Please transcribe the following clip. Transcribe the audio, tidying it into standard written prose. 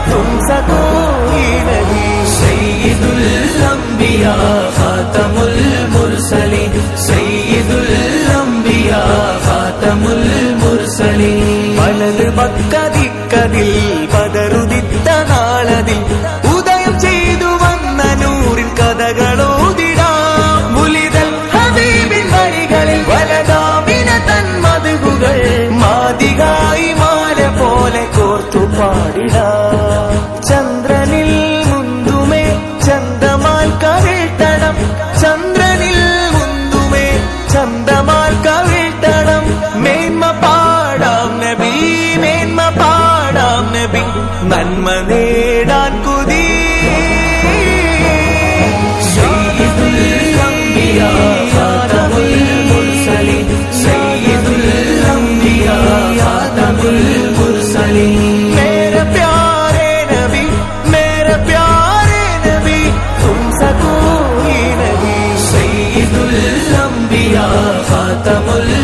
तुमसे कोई नहीं। सय्यदुल अंबिया खातमुल मुरसलीन, सय्यदुल अंबिया खातमुल मुरसलीन। വലത് പക്കതിക്കതിൽ പതറുദിത്ത നാളതിൽ ഉദയം ചെയ്തു വന്ന നൂറിൻ കഥകളോതിടാം. മുലിതൽ ഹബീബിൻ വരികളിൽ വലതാമിന തന്മതുകൾ മാതികായി മാല പോലെ കോർത്തു പാടിടാം. ചന്ദ്രനിൽ മുന്തുമേ ചന്തമാൽ കവിഴ്ത്തണം, ചന്ദ്രനിൽ മുന്തുമേ ചന്തമാൽ കവിഴ്ത്തണം. മേന്മ പാടാം നബി, മേന്മ പാടാം നബി, നന്മ നേടാൻ കുതി. സയ്യിദുൽ അംബിയാ ഖാതമുൽ മുർസലീൻ, സയ്യിദുൽ അംബിയാ ഖാതമുൽ മുർസലീൻ. मेरे प्यारे नबी, मेरे प्यारे नबी, तुमसे कोई नहीं। सय्यदुल अंबिया खातमुल